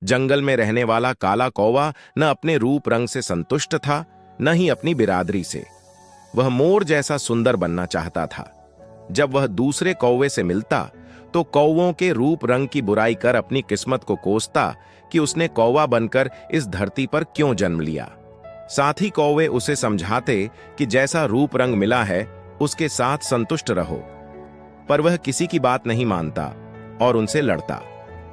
जंगल में रहने वाला काला कौवा न अपने रूप रंग से संतुष्ट था, न ही अपनी बिरादरी से। वह मोर जैसा सुंदर बनना चाहता था। जब वह दूसरे कौवे से मिलता तो कौवों के रूप रंग की बुराई कर अपनी किस्मत को कोसता कि उसने कौवा बनकर इस धरती पर क्यों जन्म लिया। साथ ही कौवे उसे समझाते कि जैसा रूप रंग मिला है उसके साथ संतुष्ट रहो, पर वह किसी की बात नहीं मानता और उनसे लड़ता।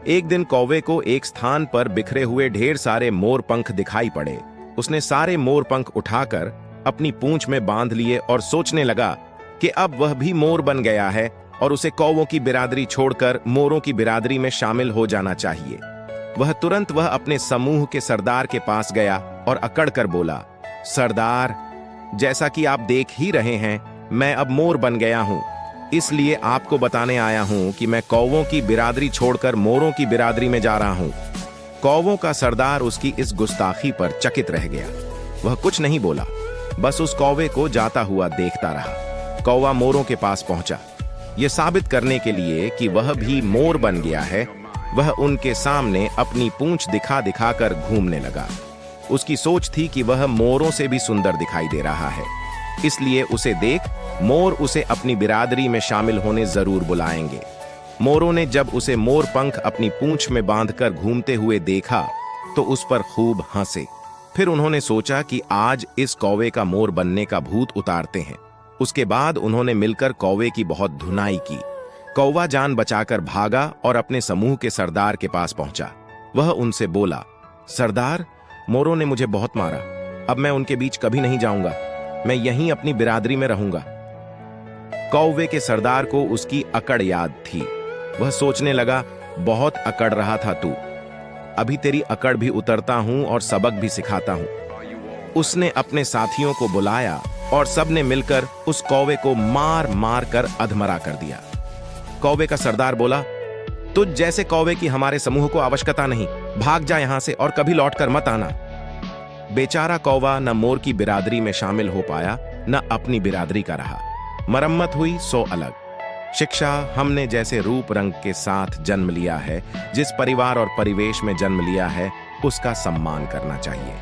एक दिन कौवे को एक स्थान पर बिखरे हुए ढेर सारे मोर पंख दिखाई पड़े। उसने सारे मोर पंख उठाकर अपनी पूंछ में बांध लिए और सोचने लगा कि अब वह भी मोर बन गया है और उसे कौवों की बिरादरी छोड़कर मोरों की बिरादरी में शामिल हो जाना चाहिए। वह अपने समूह के सरदार के पास गया और अकड़ कर बोला, सरदार, जैसा कि आप देख ही रहे हैं, मैं अब मोर बन गया हूं, इसलिए आपको बताने आया हूं कि मैं कौवों की बिरादरी छोड़कर मोरों की बिरादरी में जा रहा हूं। कौवों का सरदार उसकी इस गुस्ताखी पर चकित रह गया। वह कुछ नहीं बोला, बस उस कौवे को जाता हुआ देखता रहा। कौवा मोरों के पास पहुंचा। यह साबित करने के लिए कि वह भी मोर बन गया है, वह उनके सामने अपनी पूंछ दिखा दिखाकर घूमने लगा। उसकी सोच थी कि वह मोरों से भी सुंदर दिखाई दे रहा है, इसलिए उसे देख मोर उसे अपनी बिरादरी में शामिल होने जरूर बुलाएंगे। मोरों ने जब उसे मोर पंख अपनी पूंछ में बांधकर घूमते हुए देखा तो उस पर खूब हंसे। फिर उन्होंने सोचा कि आज इस कौवे का मोर बनने का भूत उतारते हैं। उसके बाद उन्होंने मिलकर कौवे की बहुत धुनाई की। कौवा जान बचाकर भागा और अपने समूह के सरदार के पास पहुंचा। वह उनसे बोला, सरदार, मोरों ने मुझे बहुत मारा, अब मैं उनके बीच कभी नहीं जाऊंगा, मैं यहीं अपनी बिरादरी में रहूंगा। कौवे के सरदार को उसकी अकड़ याद थी। वह सोचने लगा, बहुत अकड़ रहा था तू, अभी तेरी अकड़ भी उतरता हूं और सबक भी सिखाता हूं। उसने अपने साथियों को बुलाया और सबने मिलकर उस कौवे को मार मार कर अधमरा कर दिया। कौवे का सरदार बोला, तुझ जैसे कौवे की हमारे समूह को आवश्यकता नहीं, भाग जा यहां से और कभी लौटकर मत आना। बेचारा कौवा न मोर की बिरादरी में शामिल हो पाया, न अपनी बिरादरी का रहा। मरम्मत हुई सो अलग। शिक्षा, हमने जैसे रूप रंग के साथ जन्म लिया है, जिस परिवार और परिवेश में जन्म लिया है, उसका सम्मान करना चाहिए।